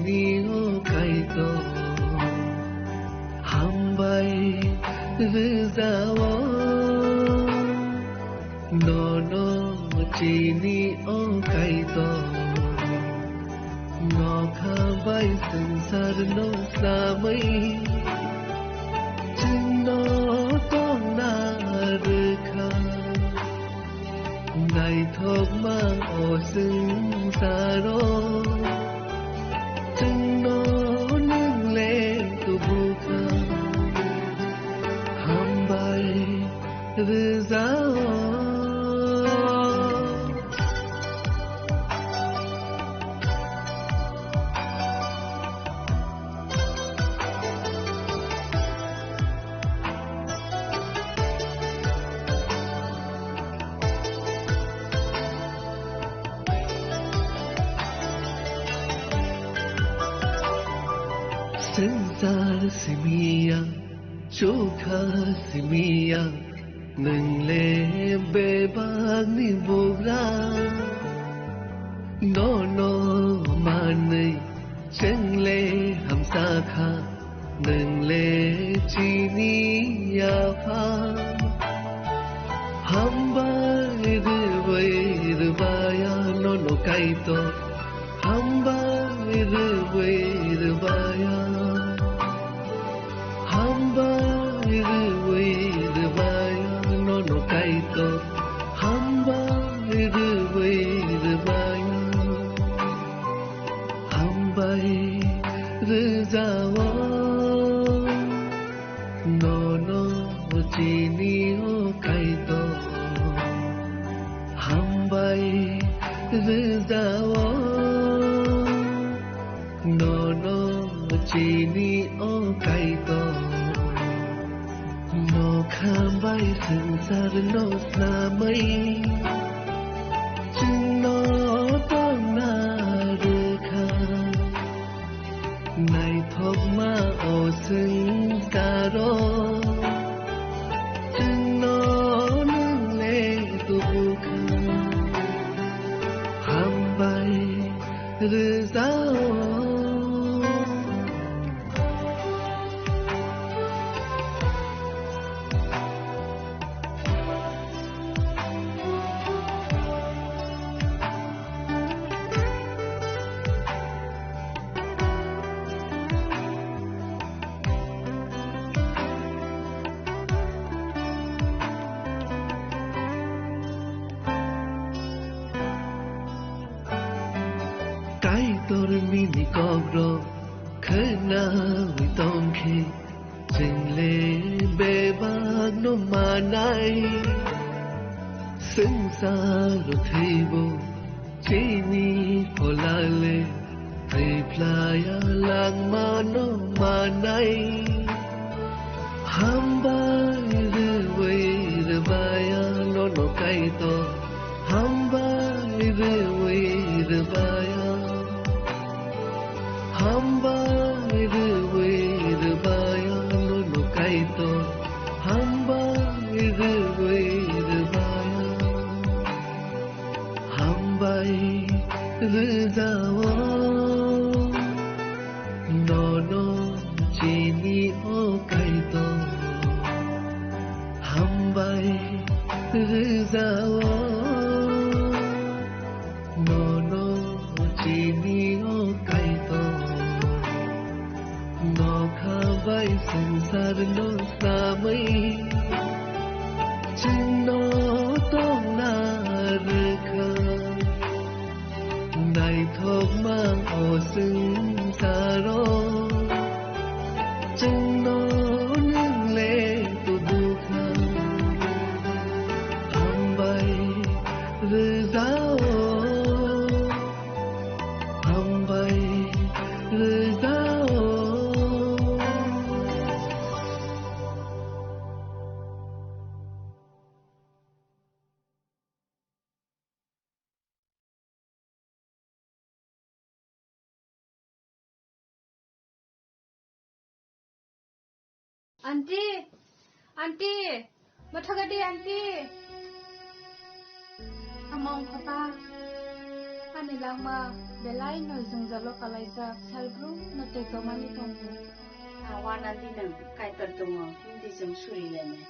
ni o kai to hambai rizawo no no chi ni o kai to no kha bai sansar no samai chinno to na rkha nai thok ma o sing sa ro chinno nang le tu bu kha hambai rizao Sensar simia, chokha simia, nang le bebag ni bogra. No no manai, cheng le ham sakha, nang le chini ya pha. Hamba irvaya no no kaito, hamba irvaya. Hamba irvaya no no kaito hamba irvaya hamba irzawa no no chini o kaito hamba irzawa no no chini o kaito no khambai sansar no samai chinno to na rkha nai thok ma o sing sa ro chinno nang le tu bu kha hambai rizao tor mini kogro khna wi tong khi jing le be ba no manai sing sa lo thei bo chi ni phola le thei playa lang ma no manai hamba irvaya no no kai to hamba irvaya hamba irvaya no no kaito hamba irvaya hamba irzawa no no chini o kaito hamba irzawa no no chini o kaito no khabai sansar no samai chinno to na rkha nai thok ma o sing sa ro chinno nang le tu bu kha hambai rizao hambai rizao Auntie, auntie, mathagadi auntie. Among papa, Ani langma belai no jungjalo kalaijak salbrum no tegomani tongbu. Awan nanti nang kaitar dongo hindi jeng suri lene.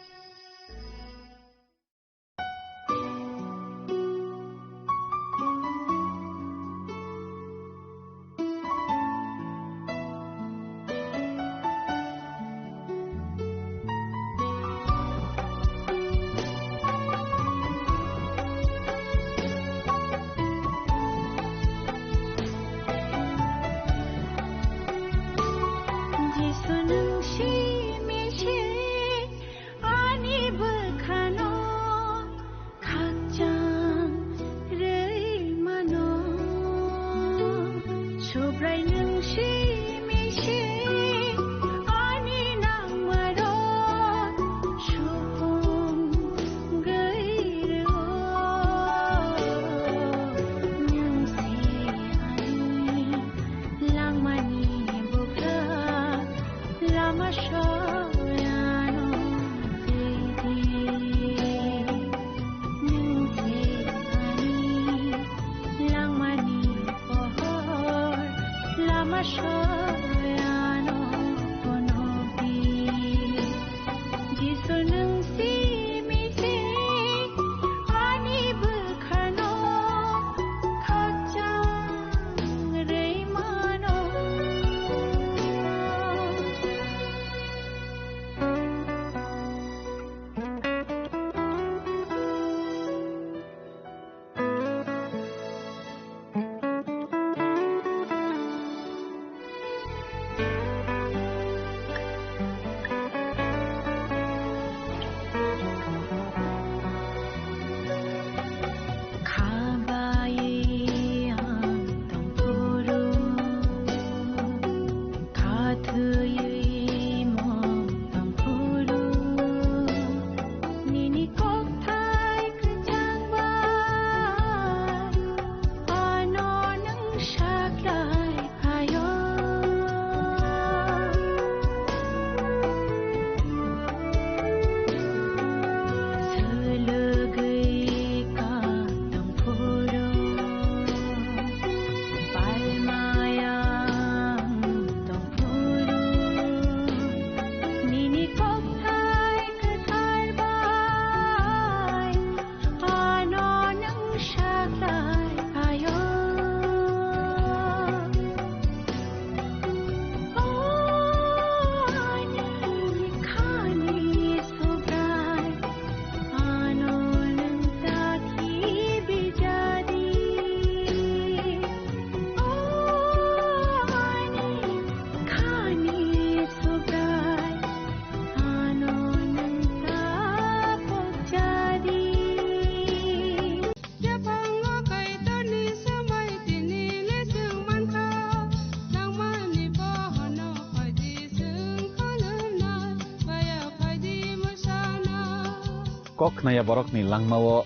Koknaya borokni langmao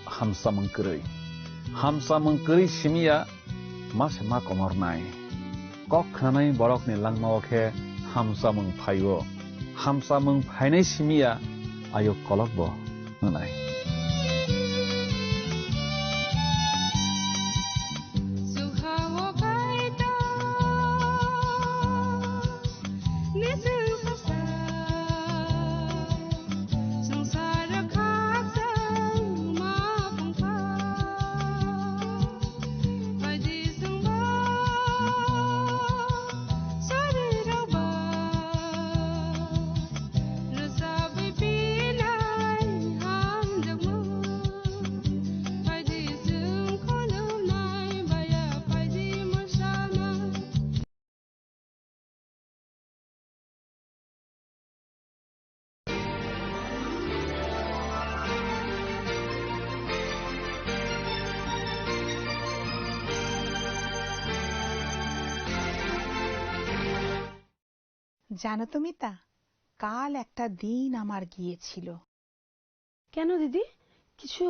hamsa mengkeri simia mas ma komornai koknanai borokni langmao ke hamsa mengphainai simia ayo kolokbo nanai জানো তো মিতা, কাল একটা দিন আমার গিয়েছিল। কেন দিদি, কিছু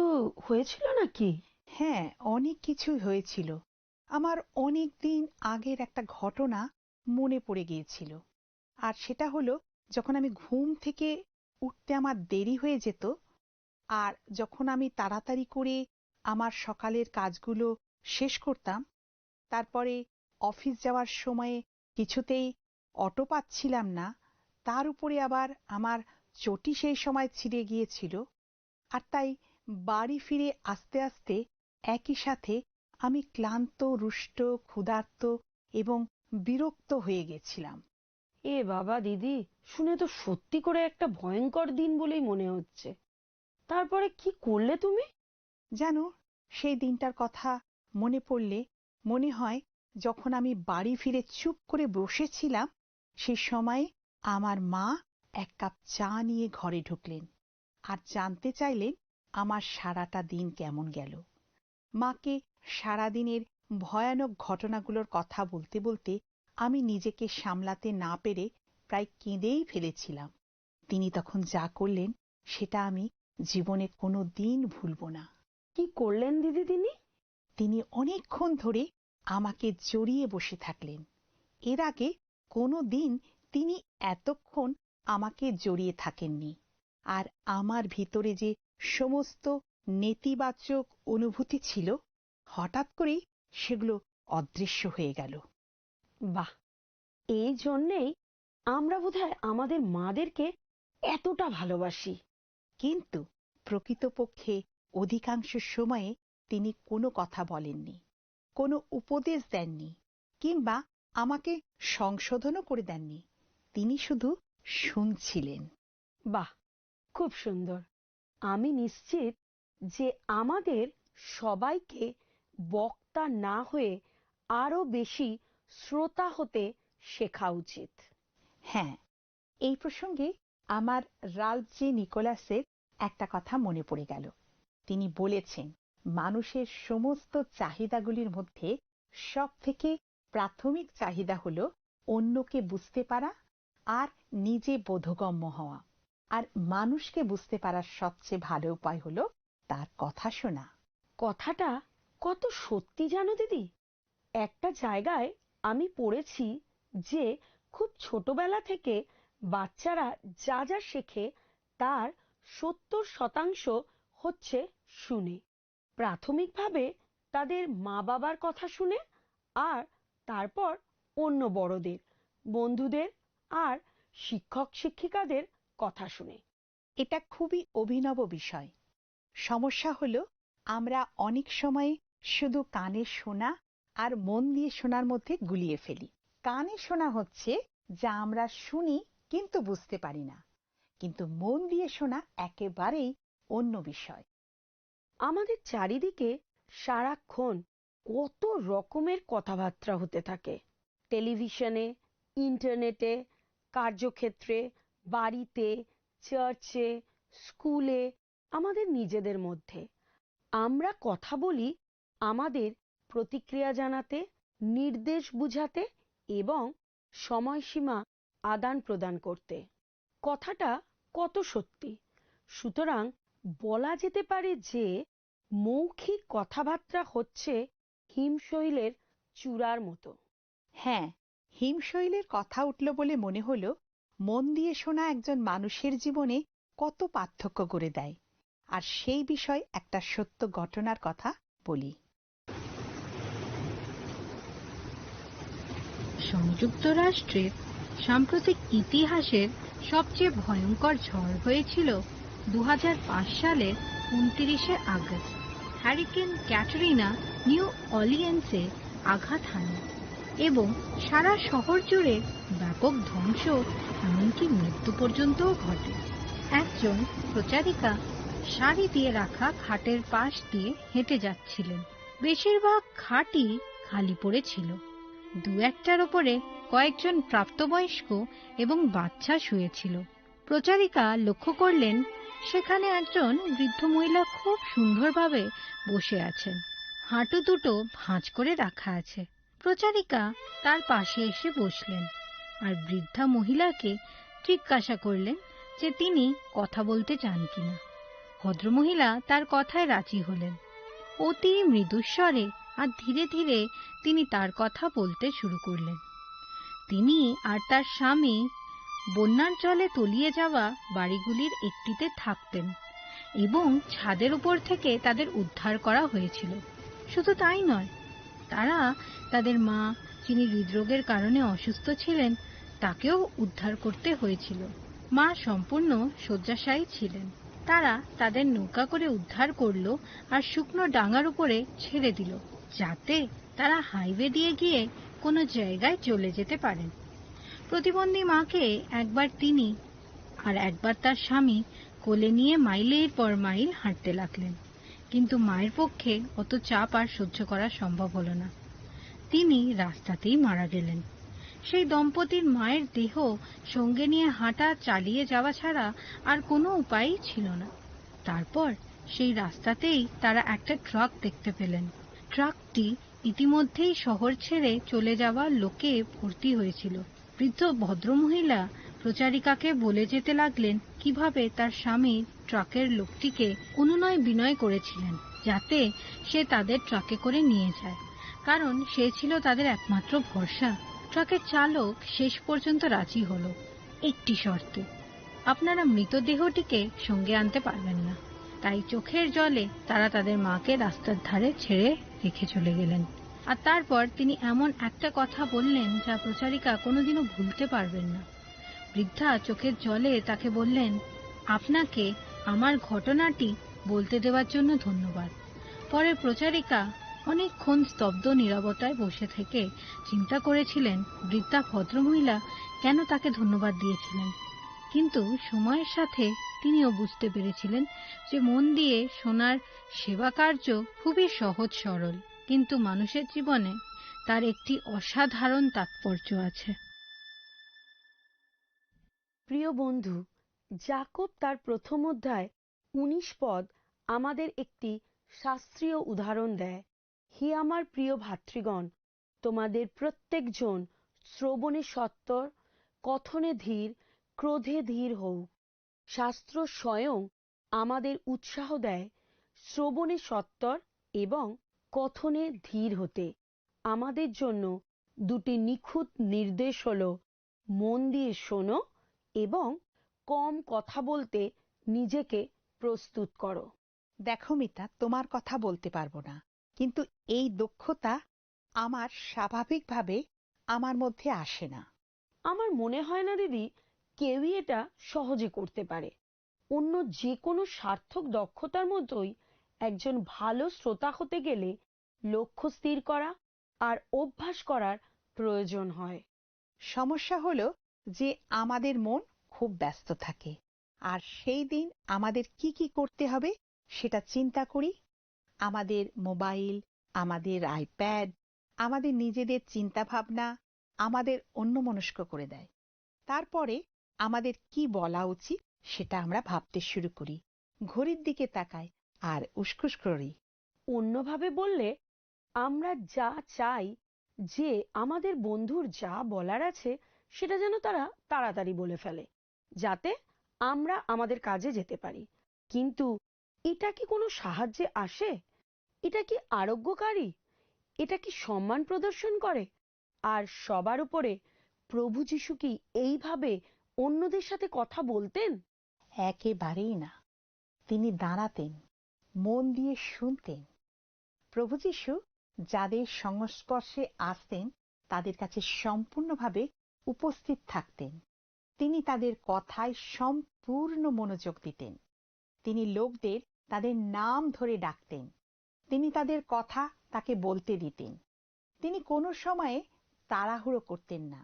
হয়েছিল নাকি? হ্যাঁ, অনেক কিছুই হয়েছিল। আমার অনেক দিন আগের একটা ঘটনা মনে পড়ে গিয়েছিল। আর সেটা হলো, যখন আমি ঘুম থেকে উঠতে আমার দেরি হয়ে যেত, আর যখন আমি তাড়াতাড়ি করে আমার সকালের কাজগুলো শেষ করতাম, তারপরে অফিস যাওয়ার সময়ে কিছুতেই অটো পাচ্ছিলাম না, তার উপরে আবার আমার চটি সেই সময় ছিঁড়ে গিয়েছিল, আর তাই বাড়ি ফিরে আস্তে আস্তে একই সাথে আমি ক্লান্ত, রুষ্ট, ক্ষুধার্ত এবং বিরক্ত হয়ে গেছিলাম। এ বাবা দিদি, শুনে তো সত্যি করে একটা ভয়ঙ্কর দিন বলেই মনে হচ্ছে। তারপরে কি করলে তুমি? জানো, সেই দিনটার কথা মনে পড়লে মনে হয় যখন আমি বাড়ি ফিরে চুপ করে বসেছিলাম, সে সময় আমার মা এক কাপ চা নিয়ে ঘরে ঢুকলেন আর জানতে চাইলেন আমার সারাটা দিন কেমন গেল। মাকে সারাদিনের ভয়ানক ঘটনাগুলোর কথা বলতে বলতে আমি নিজেকে সামলাতে না পেরে প্রায় কেঁদেই ফেলেছিলাম। তিনি তখন যা করলেন সেটা আমি জীবনে কোনো দিন ভুলব না। কি করলেন দিদি তিনি? তিনি অনেকক্ষণ ধরে আমাকে জড়িয়ে বসে থাকলেন। এর আগে কোনো দিন তিনি এতক্ষণ আমাকে জড়িয়ে থাকেননি। আর আমার ভিতরে যে সমস্ত নেতিবাচক অনুভূতি ছিল, হঠাৎ করেই সেগুলো অদৃশ্য হয়ে গেল। বাহ, এই জন্যেই আমরা বোধহয় আমাদের মাদেরকে এতটা ভালোবাসি। কিন্তু প্রকৃতপক্ষে অধিকাংশ সময়ে তিনি কোনো কথা বলেননি, কোনো উপদেশ দেননি, কিংবা আমাকে সংশোধনও করে দেননি। তিনি শুধু শুনছিলেন। বাহ, খুব সুন্দর। আমি নিশ্চিত যে আমাদের সবাইকে বক্তা না হয়ে আরো বেশি শ্রোতা হতে শেখা উচিত। হ্যাঁ, এই প্রসঙ্গে আমার রাল্ফ জি নিকোলাসের একটা কথা মনে পড়ে গেল। তিনি বলেছেন, মানুষের সমস্ত চাহিদাগুলির মধ্যে সব থেকে প্রাথমিক চাহিদা হলো অন্যকে বুঝতে পারা আর নিজে বোধগম্য হওয়া। আর মানুষকে বুঝতে পারার সবচেয়ে ভালো উপায় হলো তার কথা শোনা। কথাটা কত সত্যি জানো দিদি। একটা জায়গায় আমি পড়েছি যে খুব ছোটবেলা থেকে বাচ্চারা যা যা শেখে তার 70% হচ্ছে শুনে। প্রাথমিকভাবে তাদের মা বাবার কথা শুনে, আর তারপর অন্য বড়দের, বন্ধুদের আর শিক্ষক শিক্ষিকাদের কথা শুনে। এটা খুবই অভিনব বিষয়। সমস্যা হলো আমরা অনেক সময় শুধু কানে শোনা আর মন দিয়ে শোনার মধ্যে গুলিয়ে ফেলি। কানে শোনা হচ্ছে যা আমরা শুনি কিন্তু বুঝতে পারি না, কিন্তু মন দিয়ে শোনা একেবারেই অন্য বিষয়। আমাদের চারিদিকে সারাক্ষণ কত রকমের কথাবার্তা হতে থাকে। টেলিভিশনে, ইন্টারনেটে, কার্যক্ষেত্রে, বাড়িতে, চার্চে, স্কুলে, আমাদের নিজেদের মধ্যে। আমরা কথা বলি আমাদের প্রতিক্রিয়া জানাতে, নির্দেশ বুঝাতে এবং সময়সীমা আদান প্রদান করতে। কথাটা কত সত্যি। সুতরাং বলা যেতে পারে যে মৌখিক কথাবার্তা হচ্ছে হিমশৈলের চূড়ার মতো। হ্যাঁ, হিমশৈলের কথা উঠল বলে মনে হলো মন দিয়ে শোনা একজন মানুষের জীবনে কত পার্থক্য করে দেয়। আর সেই বিষয় একটা সত্য ঘটনার কথা বলি। সংযুক্তরাষ্ট্রের সাম্প্রতিক ইতিহাসের সবচেয়ে ভয়ঙ্কর ঝড় হয়েছিল 2005 সালের 29শে আগস্ট। হ্যারিকেন ক্যাটরিনা নিউ অর্লিয়েন্সে আঘাত হানে এবং সারা শহর জুড়ে ব্যাপক ধ্বংস, এমনকি মৃত্যু পর্যন্তও ঘটে। একজন প্রচারিকা সারি দিয়ে রাখা খাটের পাশ দিয়ে হেঁটে যাচ্ছিলেন। বেশিরভাগ খাটই খালি পড়েছিল। দু একটার ওপরে কয়েকজন প্রাপ্তবয়স্ক এবং বাচ্চা শুয়েছিল। প্রচারিকা লক্ষ্য করলেন সেখানে একজন বৃদ্ধ মহিলা খুব সুন্দরভাবে বসে আছেন। হাঁটু দুটো ভাঁজ করে রাখা আছে। প্রচারিকা তার পাশে এসে বসলেন আর বৃদ্ধা মহিলাকে জিজ্ঞাসা করলেন যে তিনি কথা বলতে চান কিনা। ভদ্রমহিলা তার কথায় রাজি হলেন। অতি মৃদুস্বরে আর ধীরে ধীরে তিনি তার কথা বলতে শুরু করলেন। তিনি আর তার স্বামী বন্যার জলে তলিয়ে যাওয়া বাড়িগুলির একটিতে থাকতেন এবং ছাদের উপর থেকে তাদের উদ্ধার করা হয়েছিল। শুধু তাই নয়, তারা তাদের মা, যিনি হৃদরোগের কারণে অসুস্থ ছিলেন, তাকেও উদ্ধার করতে হয়েছিল। মা সম্পূর্ণ শয্যাশায়ী ছিলেন। তারা তাদের নৌকা করে উদ্ধার করল আর শুকনো ডাঙার উপরে ছেড়ে দিল, যাতে তারা হাইওয়ে দিয়ে গিয়ে কোনো জায়গায় চলে যেতে পারেন। প্রতিবন্ধী মাকে একবার তিনি আর একবার তার স্বামী কোলে নিয়ে মাইলের পর মাইল হাঁটতে লাগলেন, কিন্তু মায়ের পক্ষে অত চাপ আর সহ্য করা সম্ভব হলো না। তিনি রাস্তাতেই মারা গেলেন। সেই দম্পতির মায়ের দেহ সঙ্গে নিয়ে হাঁটা চালিয়ে যাওয়া ছাড়া আর কোনো উপায়ই ছিল না। তারপর সেই রাস্তাতেই তারা একটা ট্রাক দেখতে পেলেন। ট্রাকটি ইতিমধ্যেই শহর ছেড়ে চলে যাওয়া লোকে ভর্তি হয়েছিল। বৃদ্ধ ভদ্রমহিলা প্রচারিকাকে বলে যেতে লাগলেন কিভাবে তার স্বামী ট্রাকের লোকটিকে অনুনয় বিনয় করেছিলেন যাতে সে তাদের ট্রাকে করে নিয়ে যায়, কারণ সে ছিল তাদের একমাত্র ভরসা। ট্রাকের চালক শেষ পর্যন্ত রাজি হল, একটি শর্তে: আপনারা মৃতদেহটিকে সঙ্গে আনতে পারবেন না। তাই চোখের জলে তারা তাদের মাকে রাস্তার ধারে ছেড়ে রেখে চলে গেলেন। আর তারপর তিনি এমন একটা কথা বললেন যা প্রচারিকা কোনোদিনও ভুলতে পারবেন না। বৃদ্ধা চোখের জলে তাকে বললেন, আপনাকে আমার ঘটনাটি বলতে দেওয়ার জন্য ধন্যবাদ। পরে প্রচারিকা অনেকক্ষণ স্তব্ধ নীরবতায় বসে থেকে চিন্তা করেছিলেন বৃদ্ধা ভদ্রমহিলা কেন তাকে ধন্যবাদ দিয়েছিলেন। কিন্তু সময়ের সাথে তিনিও বুঝতে পেরেছিলেন যে মন দিয়ে শোনার সেবা কার্য খুবই সহজ সরল, কিন্তু মানুষের জীবনে তার একটি অসাধারণ তাৎপর্য আছে। প্রিয় বন্ধু, যাকব তার প্রথম অধ্যায় 19 পদ আমাদের একটি শাস্ত্রীয় উদাহরণ দেয়। হে আমার প্রিয় ভাতৃগণ, তোমাদের প্রত্যেকজন শ্রবণে সত্বর, কথনে ধীর, ক্রোধে ধীর হউক। শাস্ত্র স্বয়ং আমাদের উৎসাহ দেয় শ্রবণে সত্বর এবং কথনে ধীর হতে। আমাদের জন্য দুটি নিখুঁত নির্দেশ হল: মন দিয়ে শোনো এবং কম কথা বলতে নিজেকে প্রস্তুত করো। দেখো মিতা, তোমার কথা বলতে পারবো না, কিন্তু এই দক্ষতা আমার স্বাভাবিকভাবে আমার মধ্যে আসে না। আমার মনে হয় না দিদি কেউই এটা সহজে করতে পারে। অন্য যে কোনো সার্থক দক্ষতার মতোই একজন ভালো শ্রোতা হতে গেলে লক্ষ্য স্থির করা আর অভ্যাস করার প্রয়োজন হয়। সমস্যা হলো যে আমাদের মন খুব ব্যস্ত থাকে, আর সেই দিন আমাদের কি কি করতে হবে সেটা চিন্তা করি। আমাদের মোবাইল, আমাদের আইপ্যাড, আমাদের নিজেদের চিন্তা ভাবনা আমাদের অন্যমনস্ক করে দেয়। তারপরে আমাদের কি বলা উচিত সেটা আমরা ভাবতে শুরু করি, ঘড়ির দিকে তাকাই আর উসখুস করি। অন্যভাবে বললে, আমরা যা চাই যে আমাদের বন্ধুর যা বলার আছে সেটা যেন তারা তাড়াতাড়ি বলে ফেলে, যাতে আমরা আমাদের কাজে যেতে পারি। কিন্তু এটা কি কোনো সাহায্যে আসে? এটা কি আরোগ্যকারী? এটা কি সম্মান প্রদর্শন করে? আর সবার উপরে প্রভু যিশু কি এইভাবে অন্যদের সাথে কথা বলতেন? একেবারেই না। তিনি দাঁড়াতেন, মন দিয়ে শুনতেন। প্রভু যীশু যাদের সংস্পর্শে আসতেন তাদের কাছে সম্পূর্ণভাবে উপস্থিত থাকতেন। তিনি তাদের কথায় সম্পূর্ণ মনোযোগ দিতেন। তিনি লোকদের তাদের নাম ধরে ডাকতেন। তিনি তাদের কথা তাকে বলতে দিতেন। তিনি কোনো সময়ে তাড়াহুড়ো করতেন না।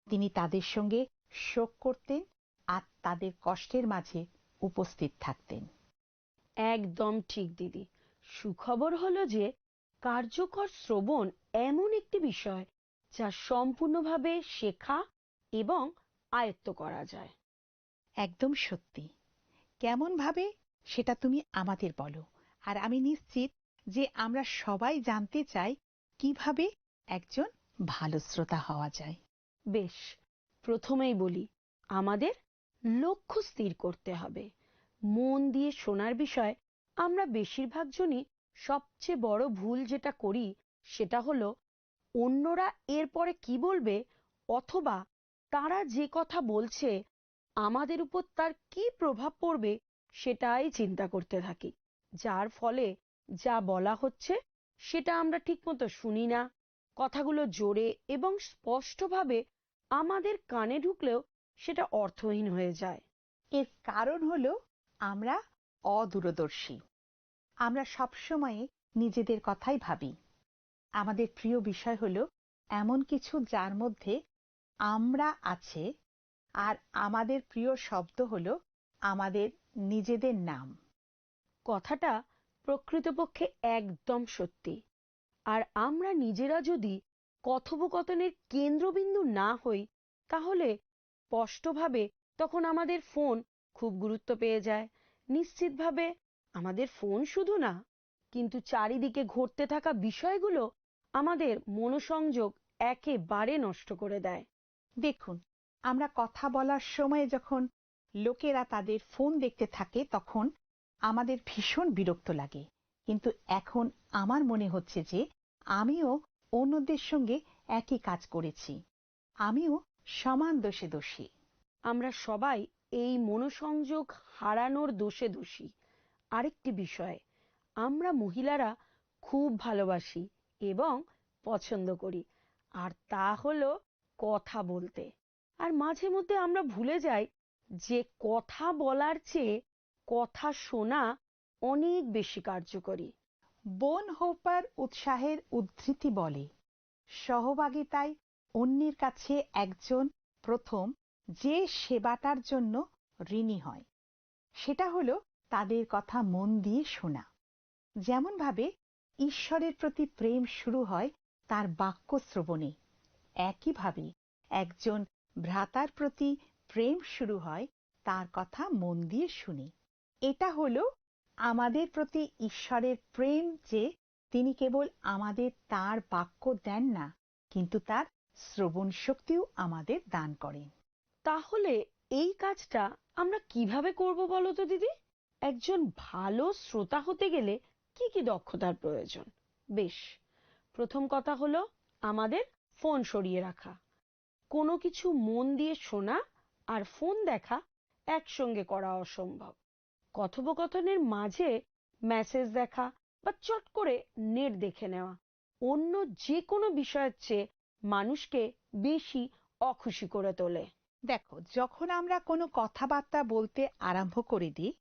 তিনি তাদের সঙ্গে শোক করতেন আর তাদের কষ্টের মাঝে উপস্থিত থাকতেন। একদম ঠিক দিদি। সুখবর হলো যে কার্যকর শ্রবণ এমন একটি বিষয় যা সম্পূর্ণভাবে শেখা এবং আয়ত্ত করা যায়। একদম সত্যি। কেমন ভাবে সেটা তুমি আমাদের বলো, আর আমি নিশ্চিত যে আমরা সবাই জানতে চাই কিভাবে একজন ভালো শ্রোতা হওয়া যায়। বেশ, প্রথমেই বলি, আমাদের লক্ষ্য স্থির করতে হবে। মন দিয়ে শোনার বিষয় আমরা বেশিরভাগ জনই সবচেয়ে বড় ভুল যেটা করি সেটা হলো অন্যরা এরপরে কি বলবে অথবা তারা যে কথা বলছে আমাদের উপর তার কি প্রভাব পড়বে সেটাই চিন্তা করতে থাকি, যার ফলে যা বলা হচ্ছে সেটা আমরা ঠিকমতো শুনি না, কথাগুলো জোরে এবং স্পষ্টভাবে আমাদের কানে ঢুকলেও সেটা অর্থহীন হয়ে যায়। এর কারণ হলো আমরা অদূরদর্শী। আমরা সবসময় নিজেদের কথাই ভাবি। আমাদের প্রিয় বিষয় হলো এমন কিছু যার মধ্যে আমরা আছে, আর আমাদের প্রিয় শব্দ হলো আমাদের নিজেদের নাম। কথাটা প্রকৃতপক্ষে একদম সত্যি। আর আমরা নিজেরা যদি কথোপকথনের কেন্দ্রবিন্দু না হই, তাহলে স্পষ্টভাবে তখন আমাদের ফোন খুব গুরুত্ব পেয়ে যায়। নিশ্চিতভাবে আমাদের ফোন শুধু না, কিন্তু চারিদিকে ঘটতে থাকা বিষয়গুলো আমাদের মনোসংযোগ একেবারে নষ্ট করে দেয়। দেখুন, আমরা কথা বলার সময় যখন লোকেরা তাদের ফোন দেখতে থাকে তখন আমাদের ভীষণ বিরক্ত লাগে। কিন্তু এখন আমার মনে হচ্ছে যে আমিও অন্যদের সঙ্গে একই কাজ করেছি। আমিও সমান দোষে দোষী। আমরা সবাই এই মনোসংযোগ হারানোর দোষে দোষী। আরেকটি বিষয়, আমরা মহিলারা খুব ভালোবাসি এবং পছন্দ করি, আর তা হলো কথা বলতে। আর মাঝে মধ্যে আমরা ভুলে যাই যে কথা বলার চেয়ে কথা শোনা অনেক বেশি কার্যকরী। বোন হোপার উৎসাহের উদ্ধৃতি বলে, সহভাগিতায় অন্যের কাছে একজন প্রথম যে সেবাটার জন্য ঋণী হয় সেটা হলো তাদের কথা মন দিয়ে শোনা। যেমনভাবে ঈশ্বরের প্রতি প্রেম শুরু হয় তার বাক্য শ্রবণে, একইভাবে একজন ভ্রাতার প্রতি প্রেম শুরু হয় তার কথা মন দিয়ে শুনে। এটা হলো আমাদের প্রতি ঈশ্বরের প্রেম, যে তিনি কেবল আমাদের তার বাক্য দেন না, কিন্তু তার শ্রবণ শক্তিও আমাদের দান করেন। তাহলে এই কাজটা আমরা কিভাবে করব বলো তো দিদি? একজন ভালো শ্রোতা হতে গেলে কি কি দক্ষতার প্রয়োজন? বেশ, প্রথম কথা হলো আমাদের ফোন সরিয়ে রাখা। কোনো কিছু মন দিয়ে শোনা আর ফোন দেখা একসঙ্গে করা অসম্ভব। কথোপকথনের মাঝে মেসেজ দেখা বা চট করে নেট দেখে নেওয়া অন্য যে কোনো বিষয়ের চেয়ে মানুষকে বেশি অখুশি করে তোলে। দেখো, যখন আমরা কোনো কথাবার্তা বলতে আরম্ভ করে দিই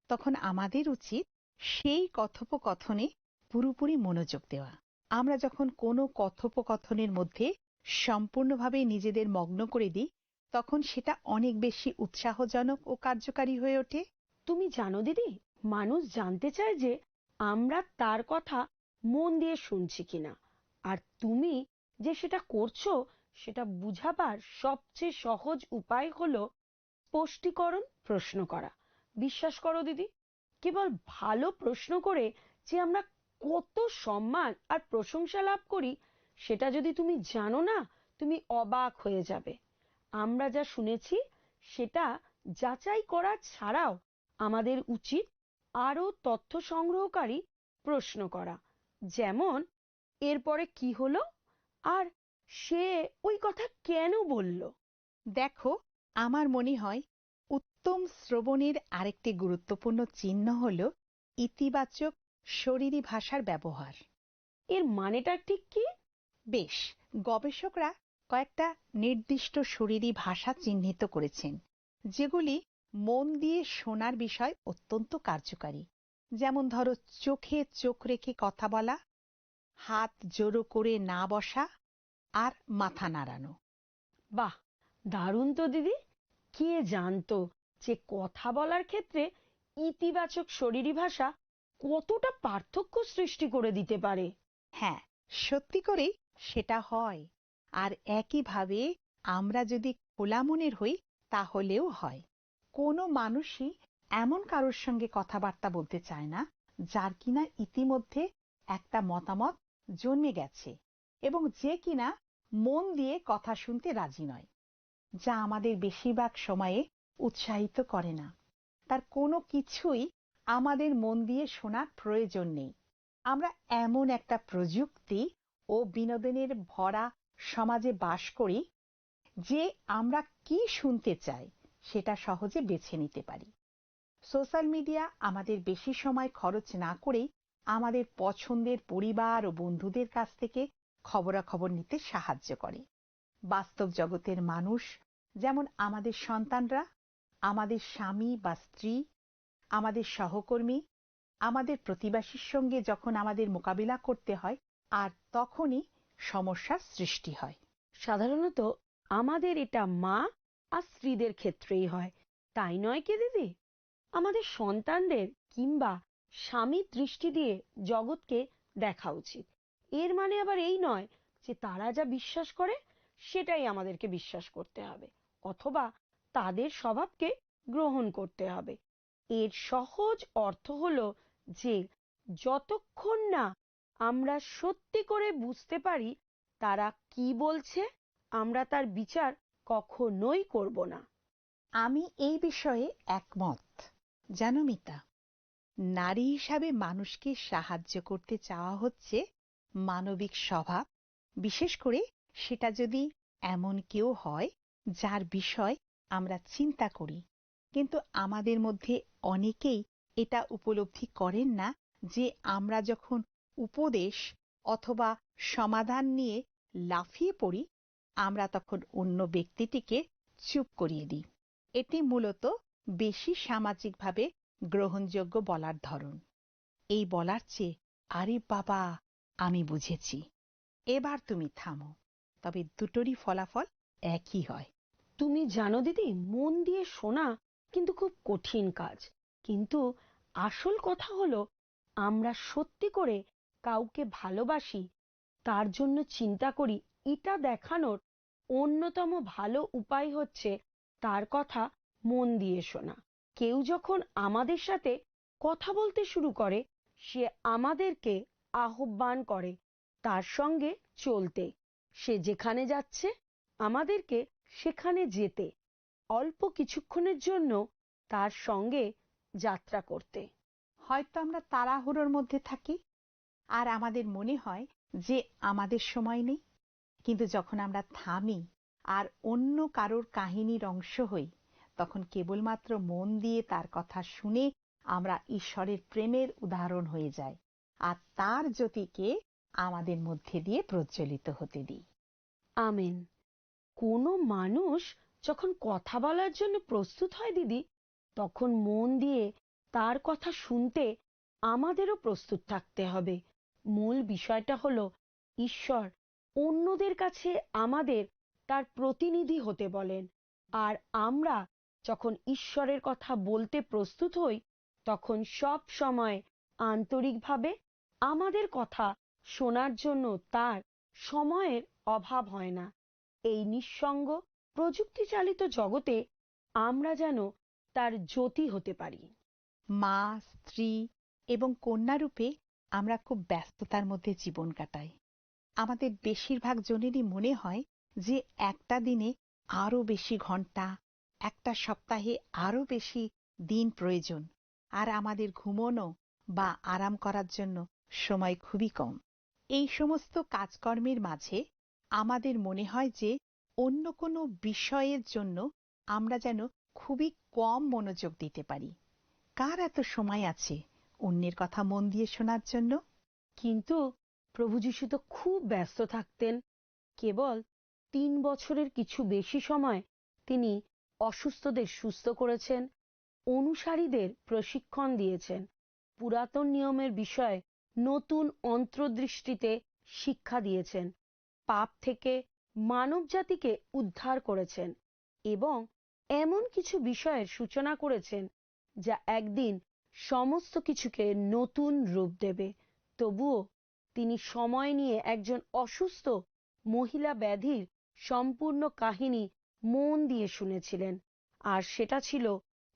তখন আমাদের উচিত সেই কথোপকথনে পুরোপুরি মনোযোগ দেওয়া। আমরা যখন কোনো কথোপকথনের মধ্যে সম্পূর্ণভাবে নিজেদের মগ্ন করে দিই তখন সেটা অনেক বেশি উৎসাহজনক ও কার্যকারী হয়ে ওঠে। তুমি জানো দিদি, মানুষ জানতে চায় যে আমরা তার কথা মন দিয়ে শুনছি কিনা। আর তুমি যে সেটা করছো সেটা বুঝাবার সবচেয়ে সহজ উপায় হলো স্পষ্টীকরণ প্রশ্ন করা। বিশ্বাস করো দিদি, কেবল ভালো প্রশ্ন করে যে আমরা কত সম্মান আর প্রশংসা লাভ করি সেটা যদি তুমি জানো না, তুমি অবাক হয়ে যাবে। আমরা যা শুনেছি সেটা যাচাই করা ছাড়াও আমাদের উচিত আরো তথ্য সংগ্রহকারী প্রশ্ন করা, যেমন এরপরে কি হলো আর সে ওই কথা কেন বলল। দেখো, আমার মনে হয় উত্তম শ্রবণের আরেকটি গুরুত্বপূর্ণ চিহ্ন হল ইতিবাচক শরীরী ভাষার ব্যবহার। এর মানেটা ঠিক কি? বেশ, গবেষকরা কয়েকটা নির্দিষ্ট শরীরী ভাষা চিহ্নিত করেছেন যেগুলি মন দিয়ে শোনার বিষয় অত্যন্ত কার্যকারী। যেমন ধরো, চোখে চোখ রেখে কথা বলা, হাত জোড়ো করে না বসা, আর মাথা নাড়ানো। বাহ, দারুণ তো দিদি। কে জানতো যে কথা বলার ক্ষেত্রে ইতিবাচক শরীরী ভাষা কতটা পার্থক্য সৃষ্টি করে দিতে পারে। হ্যাঁ, সত্যি করেই সেটা হয়। আর একইভাবে আমরা যদি খোলা মনের হই তাহলেও হয়। কোনো মানুষই এমন কারোর সঙ্গে কথাবার্তা বলতে চায় না যার কিনা ইতিমধ্যে একটা মতামত জন্মে গেছে এবং যে কিনা মন দিয়ে কথা শুনতে রাজি নয়, যা আমাদের বেশিরভাগ সময়ে উৎসাহিত করে না। তার কোনো কিছুই আমাদের মন দিয়ে শোনার প্রয়োজন নেই। আমরা এমন একটা প্রযুক্তি ও বিনোদনের ভরা সমাজে বাস করি যে আমরা কি শুনতে চাই সেটা সহজে বেছে নিতে পারি। সোশ্যাল মিডিয়া আমাদের বেশি সময় খরচ না করেই আমাদের পছন্দের পরিবার ও বন্ধুদের কাছ থেকে খবরাখবর নিতে সাহায্য করে। বাস্তব জগতের মানুষ, যেমন আমাদের সন্তানরা, আমাদের স্বামী বা স্ত্রী, আমাদের সহকর্মী, আমাদের প্রতিবেশীর সঙ্গে যখন আমাদের মোকাবিলা করতে হয়, আর তখনই সমস্যার সৃষ্টি হয়। সাধারণত আমাদের এটা মা আর স্ত্রীদের ক্ষেত্রেই হয়, তাই নয় কি দিদি? আমাদের সন্তানদের কিংবা স্বামীর দৃষ্টি দিয়ে জগৎকে দেখা উচিত। এর মানে আবার এই নয় যে তারা যা বিশ্বাস করে সেটাই আমাদেরকে বিশ্বাস করতে হবে, অথবা তাদের স্বভাবকে গ্রহণ করতে হবে। এর সহজ অর্থ হলো যে যতক্ষণ না আমরা সত্যি করে বুঝতে পারি তারা কি বলছে, আমরা তার বিচার কখনোই করব না। আমি এই বিষয়ে একমত। জানো মিতা, নারী হিসাবে মানুষকে সাহায্য করতে চাওয়া হচ্ছে মানবিক স্বভাব, বিশেষ করে সেটা যদি এমন কেউ হয় যার বিষয় আমরা চিন্তা করি। কিন্তু আমাদের মধ্যে অনেকেই এটা উপলব্ধি করেন না যে আমরা যখন উপদেশ অথবা সমাধান নিয়ে লাফিয়ে পড়ি, আমরা তখন অন্য ব্যক্তিটিকে চুপ করিয়ে দিই। এটি মূলত বেশি সামাজিকভাবে গ্রহণযোগ্য বলার ধরন। এই বলার চেয়ে, আরে বাবা, আমি বুঝেছি, এবার তুমি থামো, তবে দুটোরই ফলাফল একই হয়। তুমি জানো দিদি, মন দিয়ে শোনা কিন্তু খুব কঠিন কাজ। কিন্তু আসল কথা হলো, আমরা সত্যি করে কাউকে ভালোবাসি, তার জন্য চিন্তা করি, এটা দেখানোর অন্যতম ভালো উপায় হচ্ছে তার কথা মন দিয়ে শোনা। কেউ যখন আমাদের সাথে কথা বলতে শুরু করে, সে আমাদেরকে আহ্বান করে তার সঙ্গে চলতে। সে যেখানে যাচ্ছে আমাদেরকে সেখানে যেতে, অল্প কিছুক্ষণের জন্য তার সঙ্গে যাত্রা করতে। হয়তো আমরা তাড়াহুড়োর মধ্যে থাকি আর আমাদের মনে হয় যে আমাদের সময় নেই, কিন্তু যখন আমরা থামি আর অন্য কারোর কাহিনীর অংশ হই, তখন কেবলমাত্র মন দিয়ে তার কথা শুনে আমরা ঈশ্বরের প্রেমের উদাহরণ হয়ে যাই আর তার জ্যোতিকে আমাদের মধ্যে দিয়ে প্রজ্বলিত হতে দিই। আমেন। কোনো মানুষ যখন কথা বলার জন্য প্রস্তুত হয় দিদি, তখন মন দিয়ে তার কথা শুনতে আমাদেরও প্রস্তুত থাকতে হবে। মূল বিষয়টা হলো, ঈশ্বর অন্যদের কাছে আমাদের তার প্রতিনিধি হতে বলেন, আর আমরা যখন ঈশ্বরের কথা বলতে প্রস্তুত হই, তখন সব সময় আন্তরিকভাবে আমাদের কথা শোনার জন্য তার সময়ের অভাব হয় না। এই নিঃসঙ্গ প্রযুক্তি চালিত জগতে আমরা যেন তার জ্যোতি হতে পারি। মা, স্ত্রী এবং কন্যারূপে আমরা খুব ব্যস্ততার মধ্যে জীবন কাটাই। আমাদের বেশিরভাগ জনেরই মনে হয় যে একটা দিনে আরো বেশি ঘন্টা, একটা সপ্তাহে আরো বেশি দিন প্রয়োজন, আর আমাদের ঘুমোনো বা আরাম করার জন্য সময় খুবই কম। এই সমস্ত কাজকর্মের মাঝে আমাদের মনে হয় যে অন্য কোনো বিষয়ের জন্য আমরা যেন খুবই কম মনোযোগ দিতে পারি। কার এত সময় আছে অন্যের কথা মন দিয়ে শোনার জন্য? কিন্তু প্রভু যীশু তো খুব ব্যস্ত থাকতেন। কেবল 3 বছরের কিছু বেশি সময় তিনি অসুস্থদের সুস্থ করেছেন, অনুসারীদের প্রশিক্ষণ দিয়েছেন, পুরাতন নিয়মের বিষয়ে নতুন অন্তর্দৃষ্টিতে শিক্ষা দিয়েছেন, পাপ থেকে মানব জাতিকে উদ্ধার করেছেন এবং এমন কিছু বিষয়ের সূচনা করেছেন যা একদিন সমস্ত কিছুকে নতুন রূপ দেবে। তবুও তিনি সময় নিয়ে একজন অসুস্থ মহিলা ব্যাধির সম্পূর্ণ কাহিনী মন দিয়ে শুনেছিলেন, আর সেটা ছিল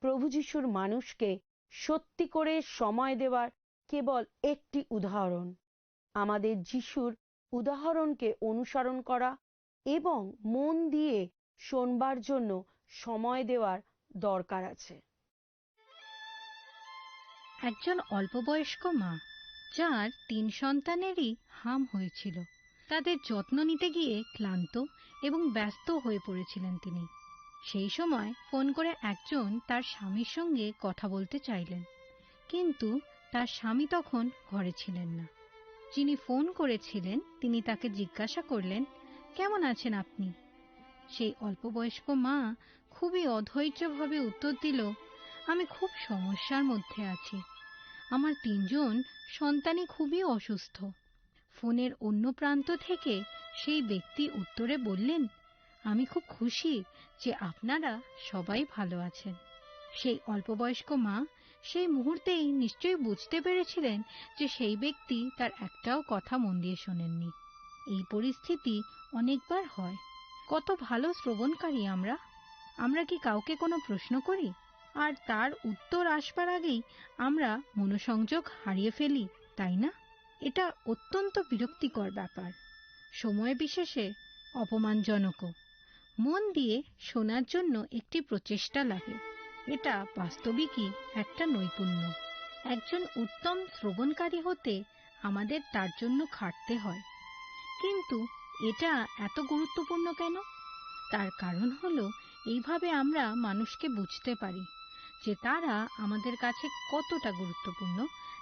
প্রভু যীশুর মানুষকে সত্যি করে সময় দেওয়ার কেবল একটি উদাহরণ। আমাদের যীশুর উদাহরণকে অনুসরণ করা এবং মন দিয়ে শোনবার জন্য সময় দেওয়ার দরকার আছে। একজন অল্পবয়স্ক মা, যার 3 সন্তানেরই হাম হয়েছিল, তাদের যত্ন নিতে গিয়ে ক্লান্ত এবং ব্যস্ত হয়ে পড়েছিলেন তিনি। সেই সময় ফোন করে একজন তার স্বামীর সঙ্গে কথা বলতে চাইলেন, কিন্তু তার স্বামী তখন ঘরে ছিলেন না। যিনি ফোন করেছিলেন তিনি তাকে জিজ্ঞাসা করলেন, কেমন আছেন আপনি? সেই অল্পবয়স্ক মা খুবই অধৈর্যভাবে উত্তর দিল, আমি খুব সমস্যার মধ্যে আছি। আমার 3জন সন্তানই খুবই অসুস্থ। ফোনের অন্য প্রান্ত থেকে সেই ব্যক্তি উত্তরে বললেন, আমি খুব খুশি যে আপনারা সবাই ভালো আছেন। সেই অল্পবয়স্ক মা সেই মুহূর্তেই নিশ্চয়ই বুঝতে পেরেছিলেন যে সেই ব্যক্তি তার একটাও কথা মন দিয়ে শোনেননি। এই পরিস্থিতি অনেকবার হয়। কত ভালো শ্রবণকারী আমরা! আমরা কি কাউকে কোনো প্রশ্ন করি আর তার উত্তর আসবার আগেই আমরা মনোসংযোগ হারিয়ে ফেলি, তাই না? এটা অত্যন্ত বিরক্তিকর ব্যাপার, সময় বিশেষে অপমানজনকও। মন দিয়ে শোনার জন্য একটি প্রচেষ্টা লাগে। এটা বাস্তবিকই একটা নৈপুণ্য। একজন উত্তম শ্রবণকারী হতে আমাদের তার জন্য খাটতে হয়। কিন্তু এটা এত গুরুত্বপূর্ণ কেন? তার কারণ হলো এইভাবে আমরা মানুষকে বুঝতে পারি যে তারা আমাদের কাছে কতটা গুরুত্বপূর্ণ,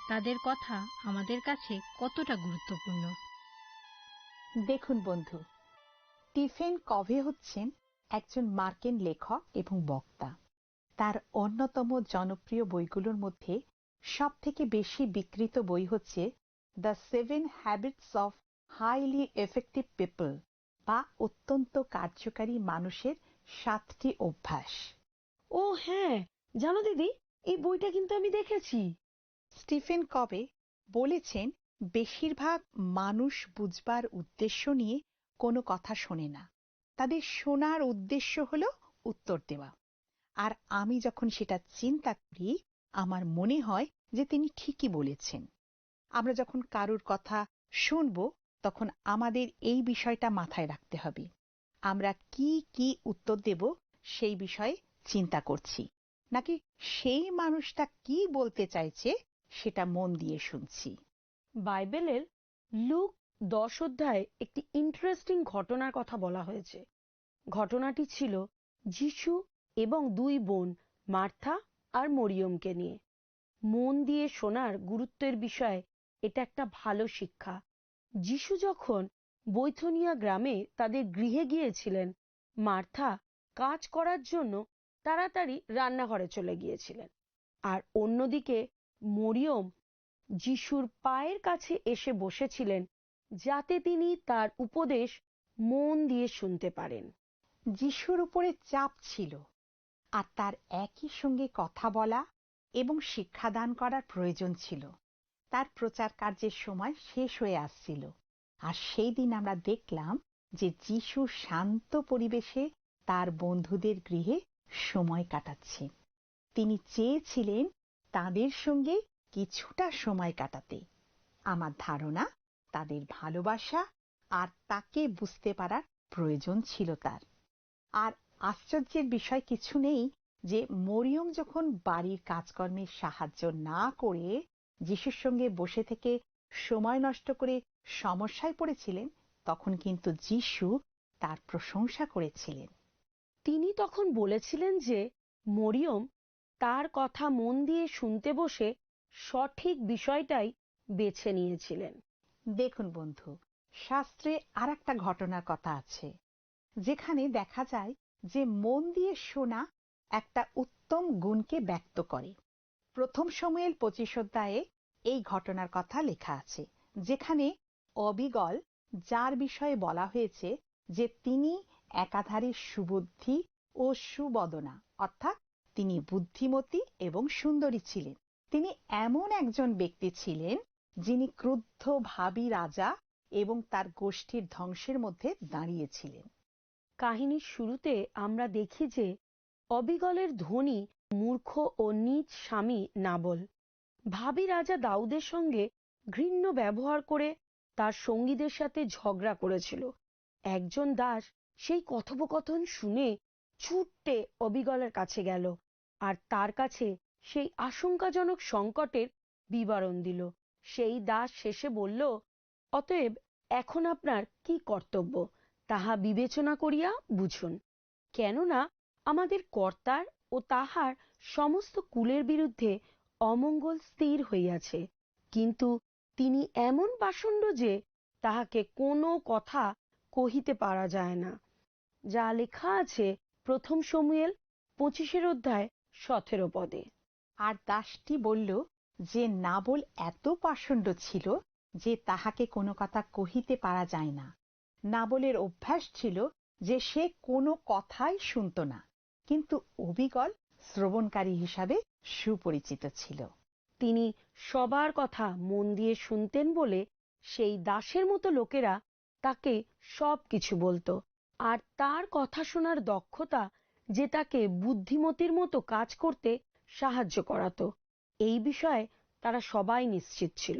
তাদের কথা আমাদের কাছে কতটা গুরুত্বপূর্ণ। দেখুন বন্ধু, স্টিফেন কভে হচ্ছেন একজন মার্কিন লেখক এবং বক্তা। তার অন্যতম জনপ্রিয় বইগুলোর মধ্যে সবথেকে বেশি বিক্রিত বই হচ্ছে the 7 habits of highly effective people, বা অত্যন্ত কার্যকারী মানুষের 7টি অভ্যাস। ও হ্যাঁ, জানো দিদি, এই বইটা কিন্তু আমি দেখেছি। স্টিফেন কভে বলেছেন, বেশিরভাগ মানুষ বুঝবার উদ্দেশ্য নিয়ে কোনো কথা শোনে না, তাদের শোনার উদ্দেশ্য হলো উত্তর দেওয়া। আর আমি যখন সেটা চিন্তা করি, আমার মনে হয় যে তিনি ঠিকই বলেছেন। আমরা যখন কারুর কথা শুনব, তখন আমাদের এই বিষয়টা মাথায় রাখতে হবে। আমরা কি কি উত্তর দেব সেই বিষয়ে চিন্তা করছি, নাকি সেই মানুষটা কি বলতে চাইছে সেটা মন দিয়ে শুনছি। বাইবেলের লুক 10 অধ্যায়ে একটি ইন্টারেস্টিং ঘটনার কথা বলা হয়েছে। ঘটনাটি ছিল যিশু এবং 2 বোন মার্থা আর মরিয়মকে নিয়ে। মন দিয়ে শোনার গুরুত্বের বিষয়ে এটা একটা ভালো শিক্ষা। যিশু যখন বৈথনিয়া গ্রামে তাদের গৃহে গিয়েছিলেন, মার্থা কাজ করার জন্য তাড়াতাড়ি রান্নাঘরে চলে গিয়েছিলেন, আর অন্যদিকে মরিয়ম যিশুর পায়ের কাছে এসে বসেছিলেন যাতে তিনি তার উপদেশ মন দিয়ে শুনতে পারেন। যিশুর উপরে চাপ ছিল, আর তার একই সঙ্গে কথা বলা এবং শিক্ষাদান করার প্রয়োজন ছিল। তার প্রচার কার্যের সময় শেষ হয়ে আসছিল, আর সেই দিন আমরা দেখলাম যে যিশু শান্ত পরিবেশে তার বন্ধুদের গৃহে সময় কাটাচ্ছেন। তিনি চেয়েছিলেন তাদের সঙ্গে কিছুটা সময় কাটাতে। আমার ধারণা তাদের ভালোবাসা আর তাকে বুঝতে পারার প্রয়োজন ছিল তার। আর আশ্চর্যের বিষয় কিছু নেই যে মরিয়ম যখন বাড়ির কাজকর্মের সাহায্য না করে যিশুর সঙ্গে বসে থেকে সময় নষ্ট করে সমস্যায় পড়েছিলেন, তখন কিন্তু যিশু তার প্রশংসা করেছিলেন। তিনি তখন বলেছিলেন যে মরিয়ম তার কথা মন দিয়ে শুনতে বসে সঠিক বিষয়টাই বেছে নিয়েছিলেন। দেখুন বন্ধু, শাস্ত্রে আর একটা ঘটনার কথা আছে যেখানে দেখা যায় যে মন দিয়ে শোনা একটা উত্তম গুণকে ব্যক্ত করে। 1 শমূয়েল 25 অধ্যায়ে এই ঘটনার কথা লেখা আছে, যেখানে অবিগল, যার বিষয়ে বলা হয়েছে যে তিনি একাধারে সুবুদ্ধি ও সুবদনা, অর্থাৎ তিনি বুদ্ধিমতী এবং সুন্দরী ছিলেন। তিনি এমন একজন ব্যক্তি ছিলেন যিনি ক্রুদ্ধ ভাবী রাজা এবং তার গোষ্ঠীর ধ্বংসের মধ্যে দাঁড়িয়েছিলেন। কাহিনীর শুরুতে আমরা দেখি যে অবিগলের ধনী, মূর্খ ও নীচ স্বামী নাবল ভাবী রাজা দাউদের সঙ্গে ঘৃণ্য ব্যবহার করে তার সঙ্গীদের সাথে ঝগড়া করেছিল। একজন দাস সেই কথোপকথন শুনে ছুটে অবিগলের কাছে গেল আর তার কাছে সেই আশঙ্কাজনক সংকটের বিবরণ দিল। সেই দাস শেষে বলল, অতএব এখন আপনার কি কর্তব্য তাহা বিবেচনা করিয়া বুঝুন, কেননা আমাদের কর্তার ও তাহার সমস্ত কুলের বিরুদ্ধে অমঙ্গল স্থির হইয়াছে, কিন্তু তিনি এমন পাষণ্ড যে তাহাকে কোনো কথা কহিতে পারা যায় না। যা লেখা আছে 1 শমূয়েল 25 পদে। আর দাসটি বলল যে নাবল এত পাষণ্ড ছিল যে তাহাকে কোনো কথা কহিতে পারা যায় না। নাবলের অভ্যাস ছিল যে সে কোনো কথাই শুনত না, কিন্তু অবিকল শ্রবণকারী হিসাবে সুপরিচিত ছিল। তিনি সবার কথা মন দিয়ে শুনতেন বলে সেই দাসের মতো লোকেরা তাকে সবকিছু বলতো, আর তার কথা শোনার দক্ষতা যে তাকে বুদ্ধিমতির মতো কাজ করতে সাহায্য করাতো, এই বিষয়ে তারা সবাই নিশ্চিত ছিল।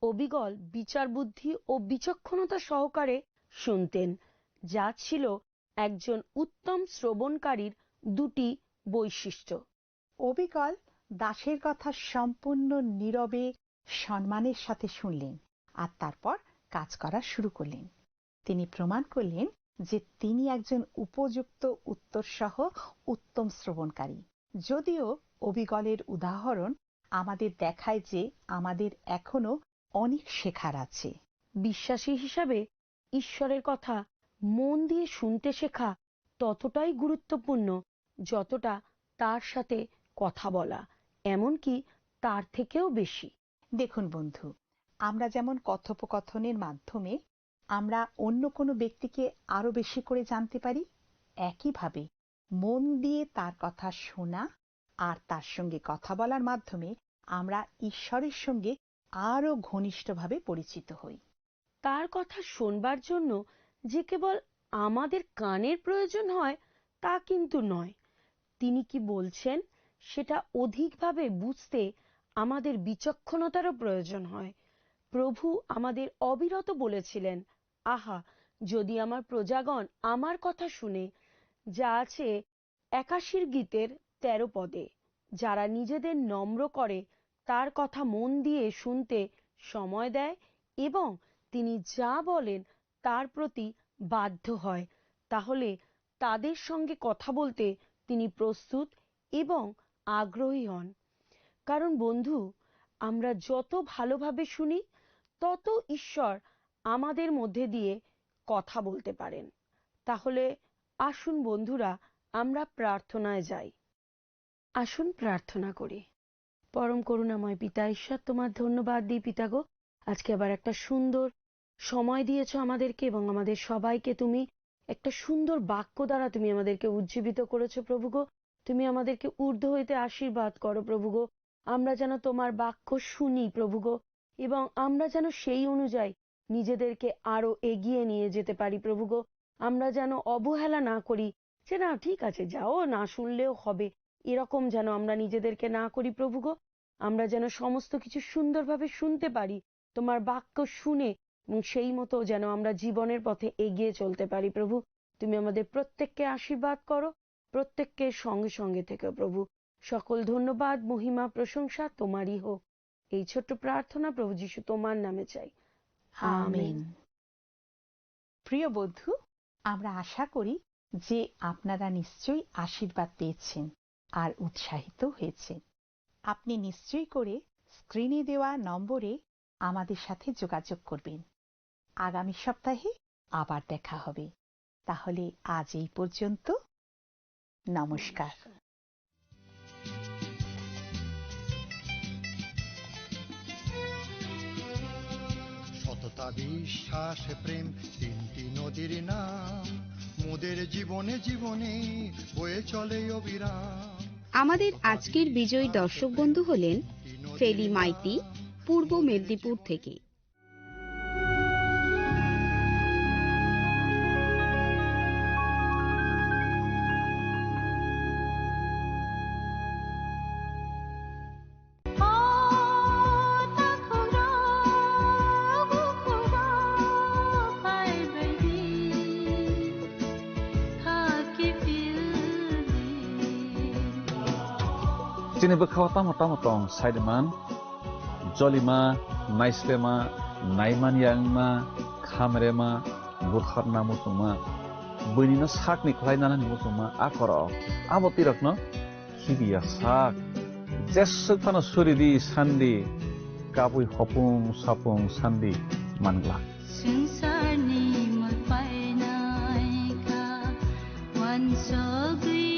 অবিকল বিচার বুদ্ধি ও বিচক্ষণতা সহকারে শুনতেন, যা ছিল একজন উত্তম শ্রবণকারীর 2টি বৈশিষ্ট্য। অবিকল দাসের কথা সম্পূর্ণ নীরবে সম্মানের সাথে শুনলেন আর তারপর কাজ করা শুরু করলেন। তিনি প্রমাণ করলেন যে তিনি একজন উপযুক্ত উত্তরসহ উত্তম শ্রবণকারী। যদিও অবিকলের উদাহরণ আমাদের দেখায় যে আমাদের এখনো অনেক শেখার আছে। বিশ্বাসী হিসাবে ঈশ্বরের কথা মন দিয়ে শুনতে শেখা ততটাই গুরুত্বপূর্ণ যতটা তার সাথে কথা বলা, এমনকি তার থেকেও বেশি। দেখুন বন্ধু, আমরা যেমন কথোপকথনের মাধ্যমে আমরা অন্য কোনো ব্যক্তিকে আরো বেশি করে জানতে পারি, একইভাবে মন দিয়ে তার কথা শোনা আর তার সঙ্গে কথা বলার মাধ্যমে আমরা ঈশ্বরের সঙ্গে আরো ঘনিষ্ঠভাবে পরিচিত হই। তার কথা শোনবার জন্য যে কেবল আমাদের কানের প্রয়োজন হয় তা কিন্তু নয়। তিনি কি বলছেন সেটা অধিকভাবে বুঝতে আমাদের বিচক্ষণতারও প্রয়োজন হয়। প্রভু আমাদের অবিরত বলেছিলেন, আহা, যদি আমার প্রজাগণ আমার কথা শুনে, যা আছে 81 গীতের 13 পদে। যারা নিজেদের নম্র করে, তার কথা মন দিয়ে শুনতে সময় দেয় এবং তিনি যা বলেন তার প্রতি বাধ্য হয়, তাহলে তাদের সঙ্গে কথা বলতে তিনি প্রস্তুত এবং আগ্রহী হন। কারণ বন্ধু, আমরা যত ভালোভাবে শুনি তত ঈশ্বর আমাদের মধ্যে দিয়ে কথা বলতে পারেন। তাহলে আসুন বন্ধুরা, আমরা প্রার্থনায় যাই। আসুন প্রার্থনা করি। পরম করুণাময় পিতা ঈশ্বর, তোমার ধন্যবাদ দিই পিতাগো, আজকে আবার একটা সুন্দর সময় দিয়েছ আমাদেরকে এবং আমাদের সবাইকে তুমি একটা সুন্দর বাক্য দ্বারা তুমি আমাদেরকে উজ্জীবিত করেছো প্রভুগো। তুমি আমাদেরকে ঊর্ধ্ব হইতে আশীর্বাদ করো প্রভুগো। আমরা যেন তোমার বাক্য শুনি প্রভুগো এবং আমরা যেন সেই অনুযায়ী নিজেদেরকে আরো এগিয়ে নিয়ে যেতে পারি প্রভুগো। আমরা যেন অবহেলা না করি যে না ঠিক আছে যাও, না শুনলেও হবে, এরকম যেন আমরা নিজেদেরকে না করি প্রভুগো। আমরা যেন সমস্ত কিছু সুন্দরভাবে শুনতে পারি, তোমার বাক্য শুনে, এবং সেই মতো যেন আমরা জীবনের পথে এগিয়ে চলতে পারি প্রভু। তুমি আমাদের প্রত্যেককে আশীর্বাদ করো, প্রত্যেককে সঙ্গে সঙ্গে থেকে প্রভু। সকল ধন্যবাদ, মহিমা, প্রশংসা তোমারই হোক। এই ছোট্ট প্রার্থনা প্রভু যিশু তোমার নামে চাই, আমেন। প্রিয় বন্ধু, আমরা আশা করি যে আপনারা নিশ্চয়ই আশীর্বাদ পেয়েছেন আর উৎসাহিত হয়েছেন। আপনি নিশ্চয়ই করে স্ক্রিনে দেওয়া নম্বরে আমাদের সাথে যোগাযোগ করবেন। আগামী সপ্তাহে আবার দেখা হবে। তাহলে আজ এই পর্যন্ত। নমস্কার। সততা, বিশ্বাস, প্রেম, 3টি নদীর নাম মোদের জীবনে জীবনে বয়ে চলে অবিরাম। আমাদের আজকের বিজয়ী দর্শক বন্ধু হলেন ফেলি মাইতি, পূর্ব মেদিনীপুর থেকে। Sini bekhawa tamo tong Saideman, Jolima, Naislema, Naiman Yangma, Khamrema, Budharna Musuma, Bunina Sakni Klainana Musuma, Akoro, Abotirakno, Hibia Sak, jesek pano suri di sandi kapui hopung sapung sandi mangla Sengsar ni malpai nai ka wan sogri